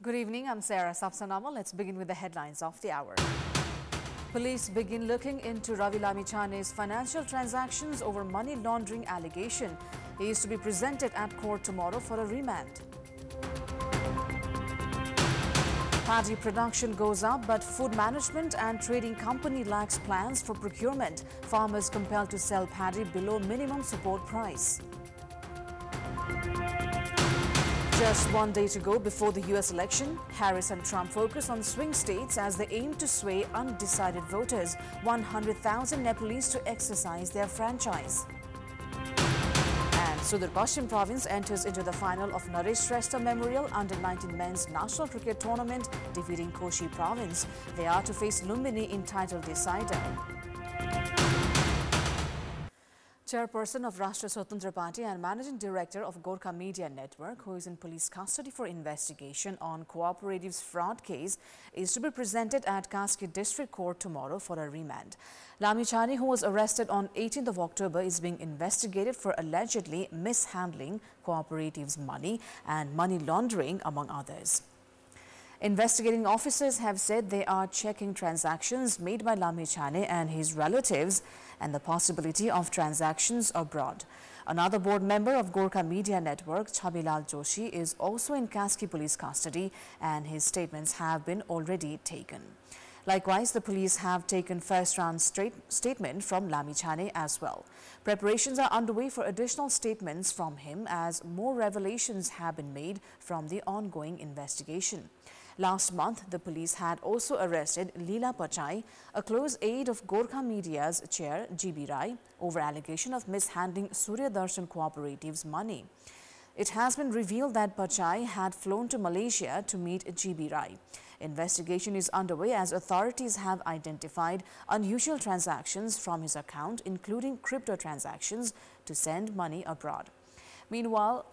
Good evening, I'm Sarah Sapsanama. Let's begin with the headlines of the hour. Police begin looking into Ravi Lamichane's financial transactions over money laundering allegation. He is to be presented at court tomorrow for a remand. Paddy production goes up, but food management and trading company lacks plans for procurement. Farmers compelled to sell paddy below minimum support price. Just 1 day to go before the U.S. election, Harris and Trump focus on swing states as they aim to sway undecided voters. 100,000 Nepalese to exercise their franchise. And Sudur Paschim Province enters into the final of Naresh Shrestha Memorial Under-19 Men's National Cricket Tournament, defeating Koshi Province. They are to face Lumbini in title decider. Chairperson of Rashtra Swatantra Party and Managing Director of Gorkha Media Network, who is in police custody for investigation on cooperatives fraud case, is to be presented at Kaski District Court tomorrow for a remand. Lamichane, who was arrested on 18th of October, is being investigated for allegedly mishandling cooperatives' money and money laundering, among others. Investigating officers have said they are checking transactions made by Lamichane and his relatives and the possibility of transactions abroad. Another board member of Gorkha Media Network, Chabilal Joshi, is also in Kaski police custody and his statements have been already taken. Likewise, the police have taken first-round statement from Lamichane as well. Preparations are underway for additional statements from him as more revelations have been made from the ongoing investigation. Last month, the police had also arrested Leela Pachai, a close aide of Gorkha Media's chair, GB Rai, over allegation of mishandling Surya Darshan Cooperative's money. It has been revealed that Pachai had flown to Malaysia to meet GB Rai. Investigation is underway as authorities have identified unusual transactions from his account, including crypto transactions to send money abroad. Meanwhile,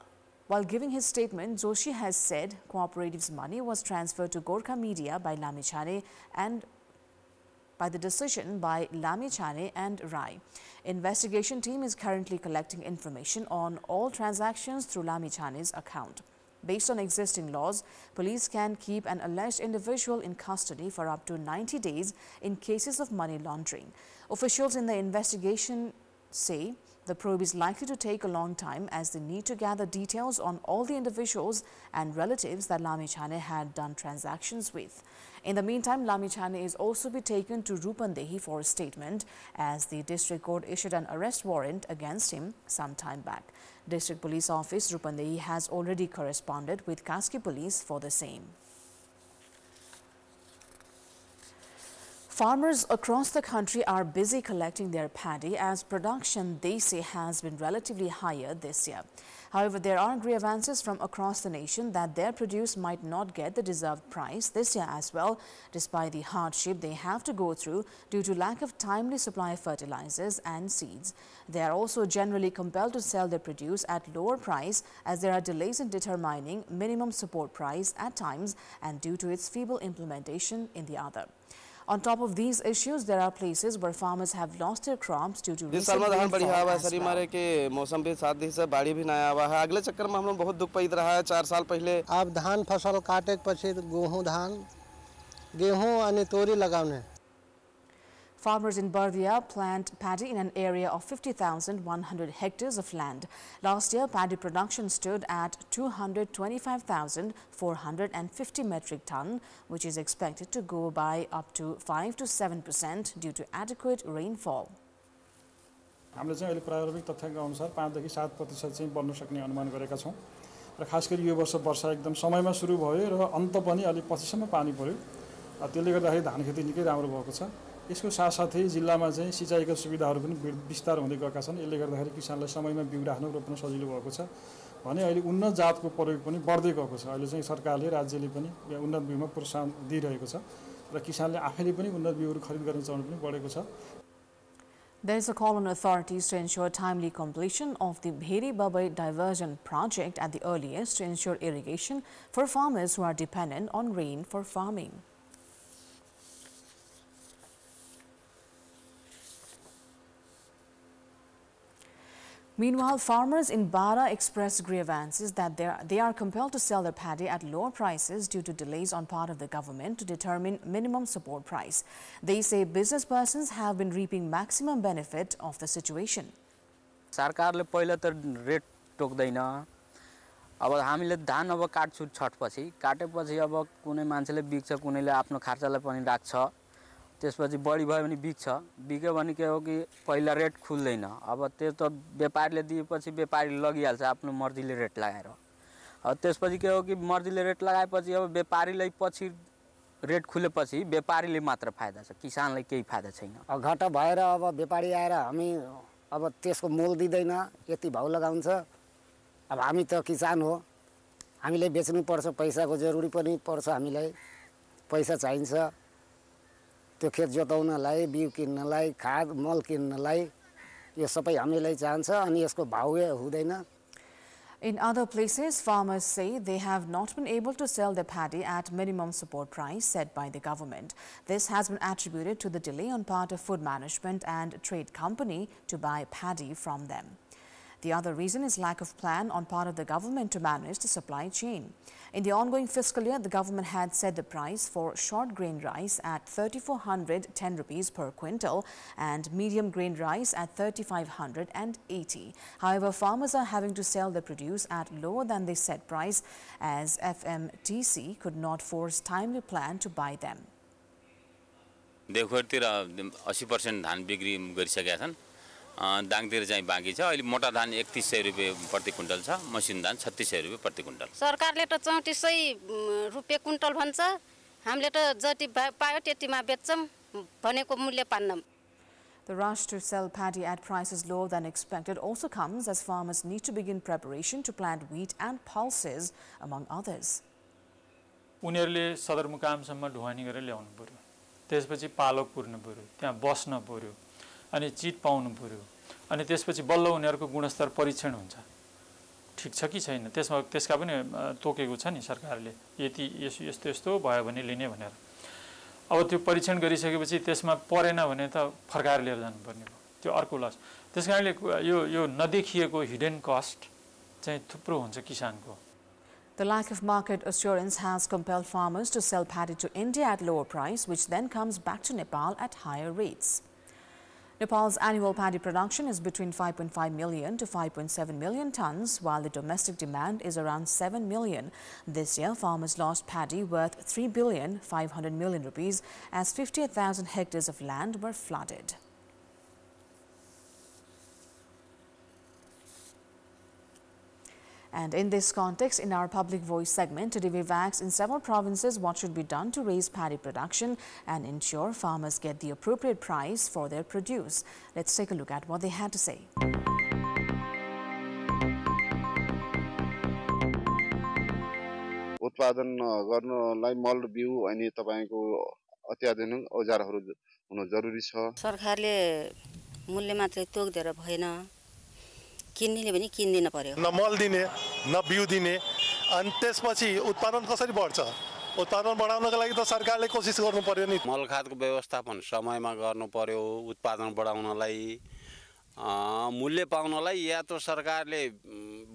while giving his statement, Joshi has said cooperatives' money was transferred to Gorkha Media by Lamichane and by the decision by Lamichane and Rai. Investigation team is currently collecting information on all transactions through Lamichane's account. Based on existing laws, police can keep an alleged individual in custody for up to 90 days in cases of money laundering. Officials in the investigation say the probe is likely to take a long time as they need to gather details on all the individuals and relatives that Lamichane had done transactions with. In the meantime, Lamichane is also be taken to Rupandehi for a statement as the district court issued an arrest warrant against him some time back. District Police Office Rupandehi has already corresponded with Kaski Police for the same. Farmers across the country are busy collecting their paddy as production, they say, has been relatively higher this year. However, there are grievances from across the nation that their produce might not get the deserved price this year as well, despite the hardship they have to go through due to lack of timely supply of fertilizers and seeds. They are also generally compelled to sell their produce at lower price as there are delays in determining minimum support price at times and due to its feeble implementation in the other. On top of these issues, there are places where farmers have lost their crops due to recent rainfall as well. मारे के मौसम भी साथ ही से बाढ़ी भी नया हुआ है अगले चक्कर में हम लोग बहुत दुख पैद रहा है 4 साल पहले अब धान फसल काटे के पछि गेहूं अनि तोरी लगाउने. Farmers in Bardia plant paddy in an area of 50,100 hectares of land. Last year, paddy production stood at 225,450 metric ton, which is expected to go by up to 5 to 7% due to adequate rainfall. हामीले चाहिँ अहिले प्रारम्भिक तथ्याङ्क अनुसार 5 देखि 7% चाहिँ बढ्न सक्ने अनुमान गरेका छौं र खास गरी यो वर्ष वर्षा एकदम समयमा सुरु भयो र अन्त पनि अलि पछिसम्म पानी पर्यो त्यसले गर्दाखेरि धान खेती निकै राम्रो भएको छ यसको साथसाथै जिल्लामा चाहिँ सिँचाइका सुविधाहरू पनि विस्तार हुँदै गएका छन् यसले गर्दाखेरि किसानलाई समयमा बिउ राख्न रोप्न सजिलो भएको छ भने अहिले उन्नत जातको प्रयोग पनि बढ्दै गएको छ अहिले चाहिँ सरकारले राज्यले पनि उन्नत बिउमा प्रोत्साहन दिइरहेको छ र किसानले आफैले पनि उन्नत बिउहरू खरिद गर्ने चलन पनि बढेको छ. There is a call on authorities to ensure timely completion of the Bheri Babai diversion project at the earliest to ensure irrigation for farmers who are dependent on rain for farming. Meanwhile, farmers in Bara expressed grievances that they are compelled to sell their paddy at lower prices due to delays on part of the government to determine minimum support price. They say business persons have been reaping maximum benefit of the situation. सरकारले पहिला त rate टोक्दैन अब हामीले धान अब काट्छु छटपछि काटेपछि अब कुनै मान्छेले बिक्छ कुनैले आफ्नो खर्चलाई पनि राख्छ त्यसपछि बढी भयो भने बिक्छ बिक्यो भने के हो कि पहिला रेट खुल्दैन अब त्यो त व्यापारीले दिएपछि व्यापारीले लगिहाल्छ आफ्नो मर्जीले रेट लगाएर अब त्यसपछि के हो कि मर्जीले रेट लगाएपछि अब व्यापारीलाई पछि रेट खुलेपछि व्यापारीले मात्र फाइदा छ किसानलाई केही फाइदा छैन घाटा भएर अब व्यापारी आएर हामी अब त्यसको मोल दिदैन यति भाउ लगाउँछ अब हामी त किसान हो हामीले बेच्नु पर्छ पैसाको जरुरी पनि पर्छ हामीलाई पैसा चाहिन्छ त्यो खेत जोताउनलाई बिउ किन्नलाई खाद मल किन्नलाई यो सबै हामीलाई चाहिन्छ अनि यसको भाउ हुँदैन In other places, farmers say they have not been able to sell their paddy at minimum support price set by the government. This has been attributed to the delay on part of food management and trade company to buy paddy from them. The other reason is lack of plan on part of the government to manage the supply chain. In the ongoing fiscal year, the government had set the price for short grain rice at 3,410 rupees per quintal and medium grain rice at 3,580. However, farmers are having to sell their produce at lower than the set price as FMTC could not force timely plan to buy them. देखोतिर 80% धान बिक्री गरिसकेका छन् दाङतिर चाहिँ बाँकी छ अहिले मोटा धान 3100 रुपैयाँ प्रति क्विन्टल छ मसिन धान 3600 रुपैयाँ प्रति क्विन्टल सरकारले त 3400 रुपैयाँ क्विन्टल भन्छ हामीले त जति पायो त्यतिमा बेच्छौं भनेको मूल्य पान्नम The rush to sell paddy at prices lower than expected also comes as farmers need to begin preparation to plant wheat and pulses among others. उनीहरुले सदरमुकामसम्म ढुवानी गरेर ल्याउनु पर्यो त्यसपछि पालक पुर्नु पर्यो त्यहाँ बस्न पर्यो अनि चिट पाउनु पर्यो अनि त्यसपछि बल्ल उनीहरुको गुणस्तर परीक्षण हुन्छ ठीक छ कि छैन त्यसका पनि तोकेको छ नि सरकारले यति यस्तो यस्तो भयो भने लिने भनेर अब त्यो परीक्षण गरिसकेपछि त्यसमा परेन भने त फर्काएर लिएर जानु पर्ने भयो त्यो अर्को लस त्यसकारणले यो नदेखिएको हिडन कस्ट चाहिँ थुप्रो हुन्छ किसानको The lack of market assurance has compelled farmers to sell paddy to India at lower price, which then comes back to Nepal at higher rates. Nepal's annual paddy production is between 5.5 million to 5.7 million tons, while the domestic demand is around 7 million. This year, farmers lost paddy worth 3,500 million rupees as 58,000 hectares of land were flooded. And in this context, in our Public Voice segment, today we've asked in several provinces what should be done to raise paddy production and ensure farmers get the appropriate price for their produce. Let's take a look at what they had to say. उत्पादन गर्नलाई मल बिउ अनि तपाईको अत्याधुनिक औजारहरू हुन जरुरी छ सरकारले मूल्य मात्रै तोक्देर भएन किन्नेले पनि किन्दिन पर्यो न मल दिने न बिउ दिने अनि त्यसपछि उत्पादन कसरी बढ्छ उत्पादन बढाउनको लागि त सरकारले कोसिस गर्नु पर्यो नि मल खादको व्यवस्थापन समयमा गर्नु पर्यो उत्पादन बढाउनलाई मूल्य पाउनलाई या त सरकारले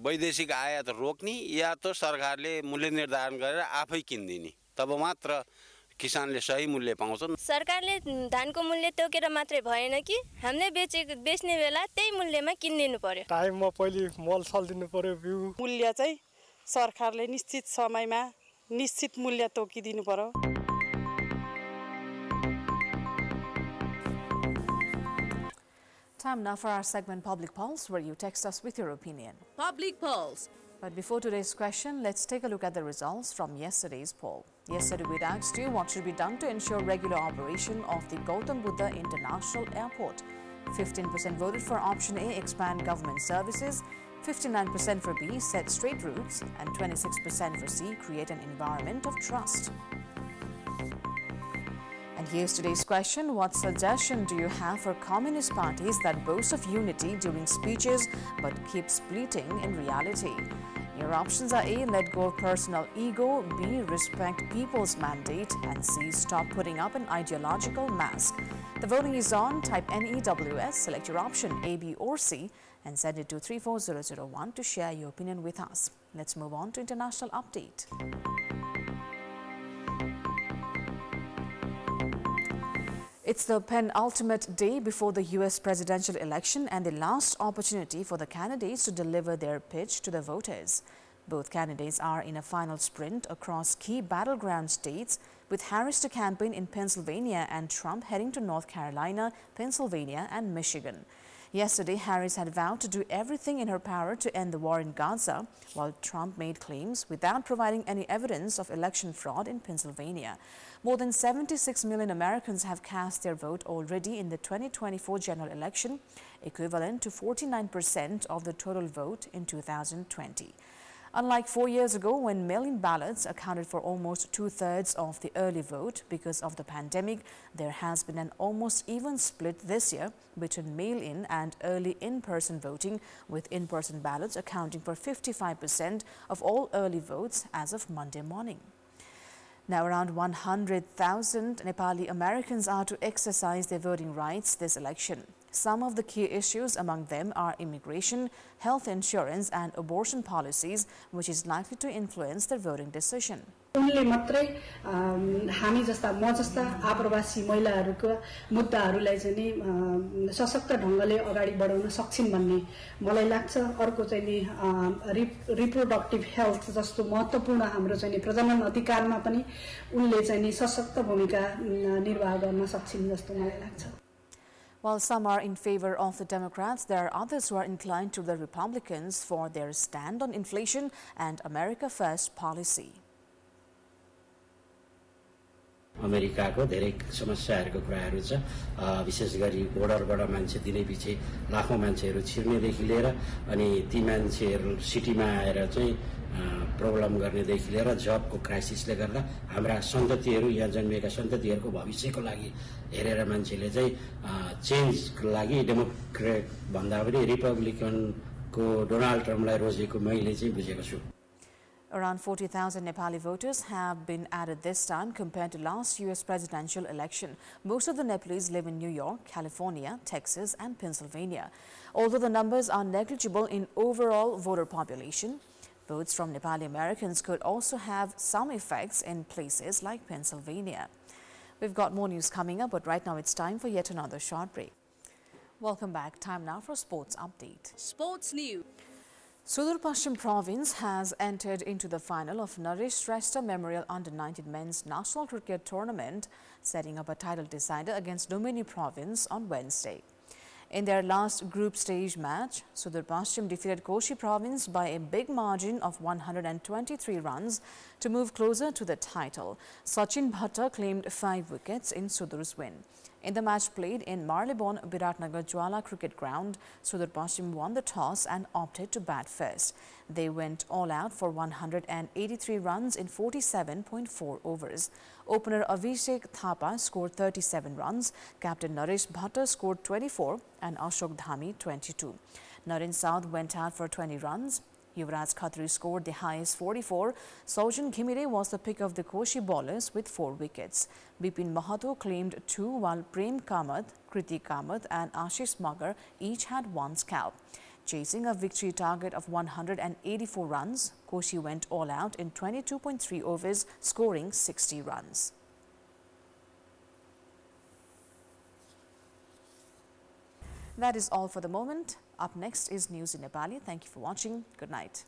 वैदेशिक आयात रोक्ने या त सरकारले मूल्य निर्धारण गरेर आफै किन्दिने तब मात्र किसानले सही मूल्य पाउँछन् सरकारले धानको मूल्य तोकेर मात्रै भएन कि हामीले बेच्ने बेला त्यही मूल्यमा किन्दिनु पर्यो टाइममा पहिले मल छल दिनु पर्यो बिउ मूल्य चाहिँ सरकारले निश्चित समयमा निश्चित मूल्य तोकिदिनु पर्यो Time now for our segment Public Pulse, where you text us with your opinion. Public Pulse. But before today's question, let's take a look at the results from yesterday's poll. Yesterday, we asked you what should be done to ensure regular operation of the Gautam Buddha International Airport. 15% voted for option A, expand government services. 59% for B, set straight routes. And 26% for C, create an environment of trust. And here's today's question. What suggestion do you have for communist parties that boast of unity during speeches but keep splitting in reality? Your options are A. Let go of personal ego, B. Respect people's mandate, and C. Stop putting up an ideological mask. The voting is on. Type NEWS, select your option A, B or C and send it to 34001 to share your opinion with us. Let's move on to international update. It's the penultimate day before the U.S. presidential election and the last opportunity for the candidates to deliver their pitch to the voters. Both candidates are in a final sprint across key battleground states, with Harris to campaign in Pennsylvania and Trump heading to North Carolina, Pennsylvania and Michigan. Yesterday, Harris had vowed to do everything in her power to end the war in Gaza, while Trump made claims without providing any evidence of election fraud in Pennsylvania. More than 76 million Americans have cast their vote already in the 2024 general election, equivalent to 49% of the total vote in 2020. Unlike 4 years ago, when mail-in ballots accounted for almost two-thirds of the early vote because of the pandemic, there has been an almost even split this year between mail-in and early in-person voting, with in-person ballots accounting for 55% of all early votes as of Monday morning. Now, around 100,000 Nepali Americans are to exercise their voting rights this election. Some of the key issues among them are immigration, health insurance and abortion policies, which is likely to influence their voting decision. उनले मात्रै हामी जस्ता म जस्ता आप्रवासी महिलाहरूको मुद्दाहरूलाई चाहिँ नि सशक्त ढंगले अगाडि बढाउन सक्छिन् भन्ने मलाई लाग्छ। अर्को चाहिँ नि रिप्रोडक्टिभ हेल्थ जस्तो महत्त्वपूर्ण हाम्रो चाहिँ नि प्रजनन अधिकारमा पनि उनले चाहिँ नि सशक्त भूमिका निर्वाह गर्न सक्छिन् जस्तो मलाई लाग्छ। While some are in favor of the Democrats, there are others who are inclined to the Republicans for their stand on inflation and America First policy. अमेरिकाको धेरै समस्याहरूको कुराहरू छ, विशेष गरी बोर्डरबाट मान्छे दिनैपिछे लाखौं मान्छेहरू छिर्नेदेखि लिएर अनि ती मान्छेहरू सिटीमा आएर चाहिँ प्रब्लम गर्नेदेखि लिएर जबको क्राइसिसले गर्दा हाम्रा सन्ततिहरू यहाँ जन्मिएका सन्ततिहरूको भविष्यको लागि हेरेर मान्छेले चाहिँ चेन्जको लागि डेमोक्रेट भन्दा पनि रिपब्लिकनको डोनाल्ड ट्रम्पलाई रोजेको मैले चाहिँ बुझेको छु। Around 40,000 Nepali voters have been added this time compared to last U.S. presidential election. Most of the Nepalese live in New York, California, Texas and Pennsylvania. Although the numbers are negligible in overall voter population, votes from Nepali Americans could also have some effects in places like Pennsylvania. We've got more news coming up, but right now it's time for yet another short break. Welcome back. Time now for sports update. Sports news. Sudur Pashchim province has entered into the final of Naresh Shrestha Memorial Under-19 Men's National Cricket Tournament, setting up a title decider against Domini province on Wednesday. In their last group stage match, Sudur Pashchim defeated Koshi province by a big margin of 123 runs to move closer to the title. Sachin Bhatta claimed 5 wickets in Sudur's win. In the match played in Marylebone Biratnagar Jwala Cricket Ground, Sudur Pashchim won the toss and opted to bat first. They went all out for 183 runs in 47.4 overs. Opener Avishek Thapa scored 37 runs, Captain Naresh Bhatta scored 24 and Ashok Dhami 22. Naren Saud went out for 20 runs. Yuvraj Khatri scored the highest 44. Sojan Ghimire was the pick of the Koshi bowlers with 4 wickets. Bipin Mahato claimed 2, while Prem Kamath, Kriti Kamath and Ashish Magar each had 1 scalp. Chasing a victory target of 184 runs, Koshi went all out in 22.3 overs, scoring 60 runs. That is all for the moment. Up next is news in Nepali. Thank you for watching. Good night.